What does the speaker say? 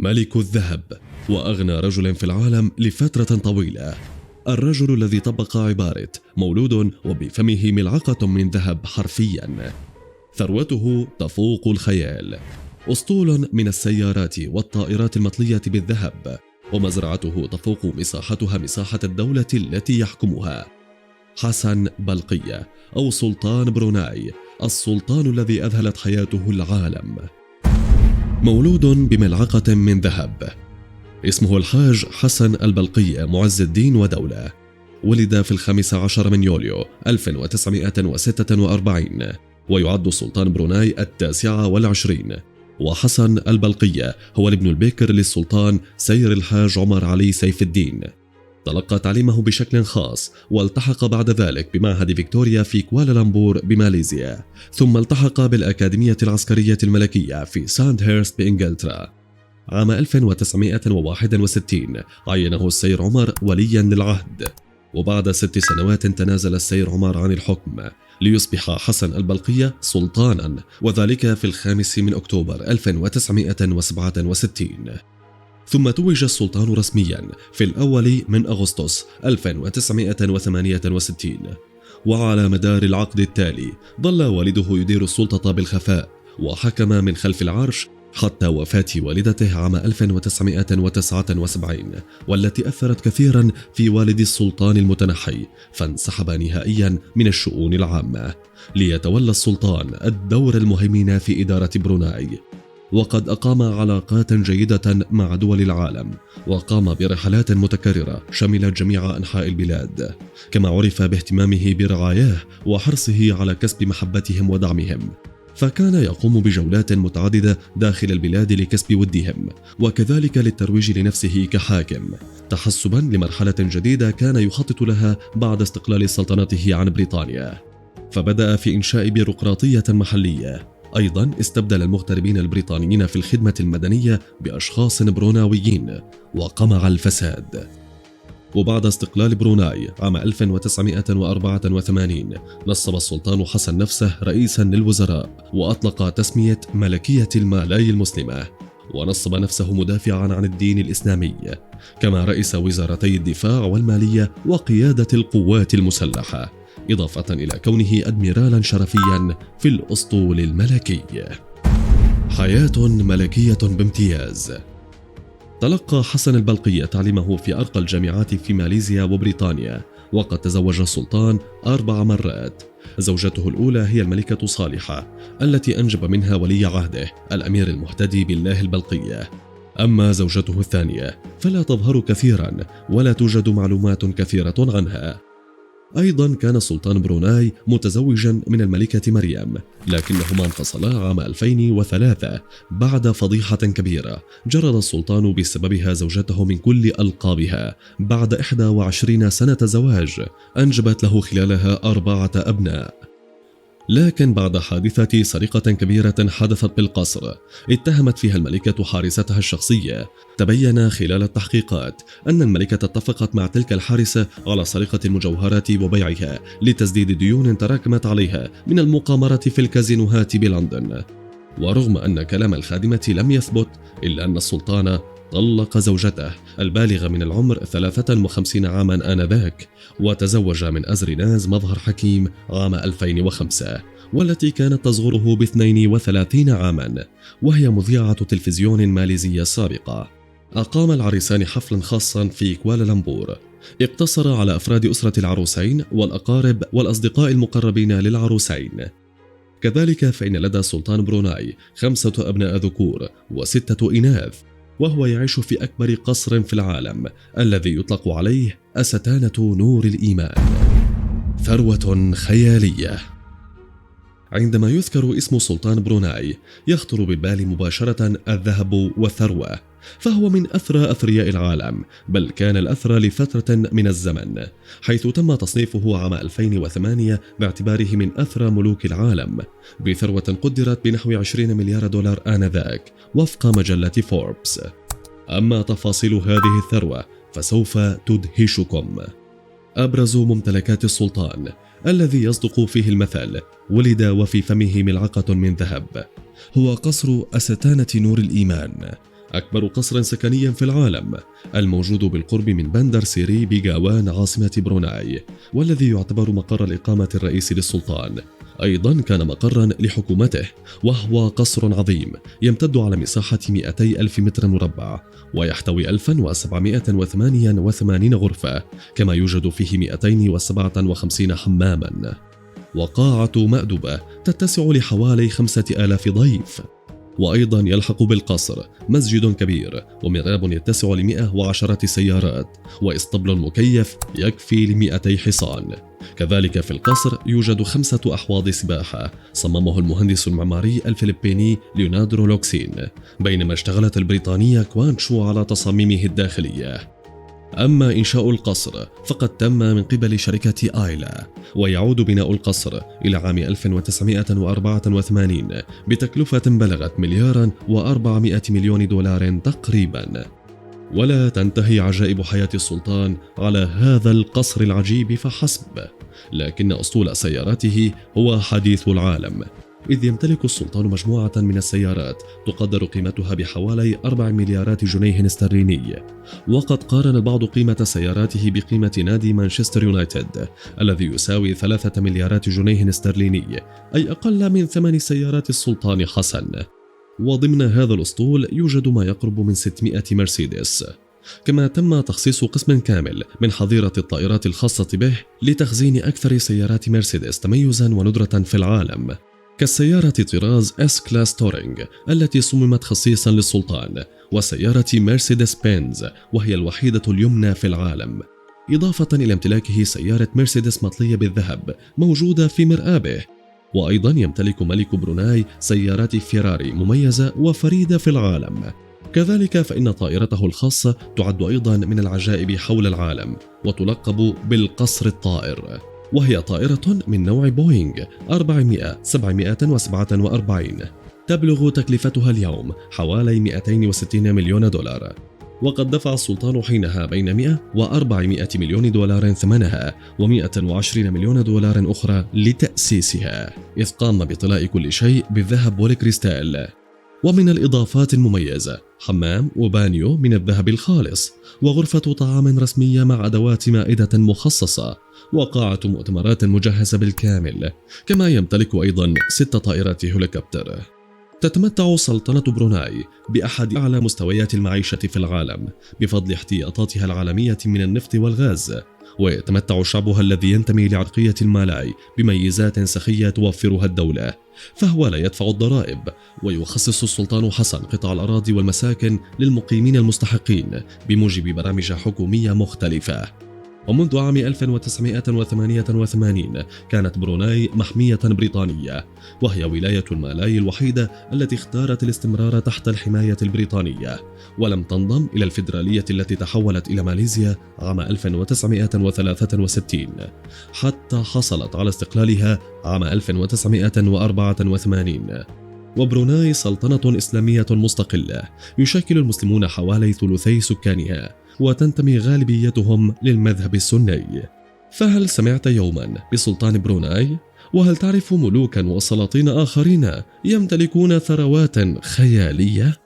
ملك الذهب وأغنى رجل في العالم لفترة طويلة، الرجل الذي طبق عبارة مولود وبفمه ملعقة من ذهب حرفيا. ثروته تفوق الخيال، أسطول من السيارات والطائرات المطلية بالذهب، ومزرعته تفوق مساحتها مساحة الدولة التي يحكمها. حسن بلقية أو سلطان بروناي، السلطان الذي أذهلت حياته العالم. مولود بملعقة من ذهب، اسمه الحاج حسن البلقية معز الدين ودولة. ولد في 15 من يوليو 1946، ويعد سلطان بروناي 29. وحسن البلقية هو الابن البكر للسلطان سير الحاج عمر علي سيف الدين. تلقى تعليمه بشكل خاص، والتحق بعد ذلك بمعهد فيكتوريا في كوالالمبور بماليزيا، ثم التحق بالأكاديمية العسكرية الملكية في ساندهيرست بإنجلترا. عام 1961 عينه السير عمر وليا للعهد، وبعد 6 سنوات تنازل السير عمر عن الحكم ليصبح حسن البلقية سلطانا، وذلك في 5 من أكتوبر 1967. ثم توج السلطان رسميا في 1 من أغسطس 1968. وعلى مدار العقد التالي ظل والده يدير السلطة بالخفاء وحكم من خلف العرش حتى وفاة والدته عام 1979، والتي أثرت كثيرا في والد السلطان المتنحي، فانسحب نهائيا من الشؤون العامة ليتولى السلطان الدور المهيمن في إدارة بروناي. وقد أقام علاقات جيدة مع دول العالم، وقام برحلات متكررة شملت جميع أنحاء البلاد، كما عرف باهتمامه برعاياه وحرصه على كسب محبتهم ودعمهم، فكان يقوم بجولات متعددة داخل البلاد لكسب ودهم، وكذلك للترويج لنفسه كحاكم، تحسبا لمرحلة جديدة كان يخطط لها بعد استقلال سلطنته عن بريطانيا. فبدأ في إنشاء بيروقراطية محلية. أيضا استبدل المغتربين البريطانيين في الخدمة المدنية بأشخاص بروناويين وقمع الفساد. وبعد استقلال بروناي عام 1984 نصب السلطان حسن نفسه رئيسا للوزراء، وأطلق تسمية ملكية المالاي المسلمة، ونصب نفسه مدافعا عن الدين الإسلامي، كما رئيس وزارتي الدفاع والمالية وقيادة القوات المسلحة، إضافة إلى كونه أدميرالا شرفيا في الأسطول الملكي. حياة ملكية بامتياز. تلقى حسن البلقية تعليمه في أرقى الجامعات في ماليزيا وبريطانيا، وقد تزوج السلطان 4 مرات. زوجته الأولى هي الملكة صالحة التي أنجب منها ولي عهده الأمير المهتدي بالله البلقية. أما زوجته الثانية فلا تظهر كثيرا ولا توجد معلومات كثيرة عنها. أيضا كان السلطان بروناي متزوجا من الملكة مريم، لكنهما انفصلا عام 2003 بعد فضيحة كبيرة جرد السلطان بسببها زوجته من كل ألقابها بعد 21 سنة زواج أنجبت له خلالها 4 أبناء. لكن بعد حادثة سرقة كبيرة حدثت بالقصر اتهمت فيها الملكة حارستها الشخصية، تبين خلال التحقيقات أن الملكة اتفقت مع تلك الحارسة على سرقة المجوهرات وبيعها لتسديد ديون تراكمت عليها من المقامرة في الكازينوهات بلندن. ورغم أن كلام الخادمة لم يثبت، إلا أن السلطان طلق زوجته البالغة من العمر 53 عاما آنذاك، وتزوج من أزريناز مظهر حكيم عام 2005، والتي كانت تصغره ب32 عاما، وهي مذيعة تلفزيون ماليزية سابقة. أقام العريسان حفلا خاصا في كوالالمبور اقتصر على أفراد أسرة العروسين والأقارب والأصدقاء المقربين للعروسين. كذلك فإن لدى سلطان بروناي 5 أبناء ذكور و6 إناث، وهو يعيش في أكبر قصر في العالم الذي يطلق عليه أستانة نور الإيمان. ثروة خيالية. عندما يذكر اسم سلطان بروناي يخطر بالبال مباشرة الذهب والثروة، فهو من أثرى أثرياء العالم، بل كان الأثرى لفترة من الزمن، حيث تم تصنيفه عام 2008 باعتباره من أثرى ملوك العالم بثروة قدرت بنحو 20 مليار دولار آنذاك وفق مجلة فوربس. أما تفاصيل هذه الثروة فسوف تدهشكم. أبرز ممتلكات السلطان الذي يصدق فيه المثل ولد وفي فمه ملعقة من ذهب هو قصر أستانة نور الإيمان أكبر قصر سكني في العالم، الموجود بالقرب من بندر سيري بيغاوان عاصمة بروناي، والذي يعتبر مقر الإقامة الرئيسي للسلطان. أيضا كان مقرا لحكومته، وهو قصر عظيم يمتد على مساحة 200 ألف متر مربع، ويحتوي 1788 غرفة، كما يوجد فيه 257 حماما، وقاعة مأدبة تتسع لحوالي 5000 ضيف. وأيضا يلحق بالقصر مسجد كبير ومراب يتسع ل110 سيارات، وإسطبل مكيف يكفي ل200 حصان. كذلك في القصر يوجد 5 أحواض سباحة صممه المهندس المعماري الفلبيني ليوناردو لوكسين، بينما اشتغلت البريطانية كوانشو على تصاميمه الداخلية. أما إنشاء القصر فقد تم من قبل شركة آيلا، ويعود بناء القصر إلى عام 1984 بتكلفة بلغت $1.4 مليار تقريبا. ولا تنتهي عجائب حياة السلطان على هذا القصر العجيب فحسب، لكن أسطول سياراته هو حديث العالم، إذ يمتلك السلطان مجموعة من السيارات تقدر قيمتها بحوالي 4 مليارات جنيه استرليني. وقد قارن البعض قيمة سياراته بقيمة نادي مانشستر يونايتد الذي يساوي 3 مليارات جنيه استرليني، أي أقل من ثمن سيارات السلطان حسن. وضمن هذا الأسطول يوجد ما يقرب من 600 مرسيدس، كما تم تخصيص قسم كامل من حظيرة الطائرات الخاصة به لتخزين أكثر سيارات مرسيدس تميزا وندرة في العالم، كالسيارة طراز اس كلاس تورينج التي صممت خصيصا للسلطان، وسيارة مرسيدس بنز وهي الوحيدة اليمنى في العالم، إضافة إلى امتلاكه سيارة مرسيدس مطلية بالذهب موجودة في مرآبه. وأيضا يمتلك ملك بروناي سيارات فيراري مميزة وفريدة في العالم. كذلك فإن طائرته الخاصة تعد أيضا من العجائب حول العالم، وتلقب بالقصر الطائر، وهي طائرة من نوع بوينغ 400-747، تبلغ تكلفتها اليوم حوالي $260 مليون، وقد دفع السلطان حينها بين 100 و400 مليون دولار ثمنها، و120 مليون دولار أخرى لتأسيسها، إذ قام بطلاء كل شيء بالذهب والكريستال. ومن الإضافات المميزة حمام وبانيو من الذهب الخالص، وغرفة طعام رسمية مع أدوات مائدة مخصصة، وقاعة مؤتمرات مجهزة بالكامل، كما يمتلك أيضا 6 طائرات هليكوبتر. تتمتع سلطنة بروناي بأحد أعلى مستويات المعيشة في العالم بفضل احتياطاتها العالمية من النفط والغاز، ويتمتع شعبها الذي ينتمي لعرقية المالاي بميزات سخية توفرها الدولة، فهو لا يدفع الضرائب، ويخصص السلطان حسن قطع الأراضي والمساكن للمقيمين المستحقين بموجب برامج حكومية مختلفة. ومنذ عام 1988 كانت بروناي محمية بريطانية، وهي ولاية المالاي الوحيدة التي اختارت الاستمرار تحت الحماية البريطانية، ولم تنضم إلى الفيدرالية التي تحولت إلى ماليزيا عام 1963 حتى حصلت على استقلالها عام 1984. وبروناي سلطنة إسلامية مستقلة يشكل المسلمون حوالي ثلثي سكانها، وتنتمي غالبيتهم للمذهب السني. فهل سمعت يوما بسلطان بروناي؟ وهل تعرف ملوكا وسلاطين آخرين يمتلكون ثروات خيالية؟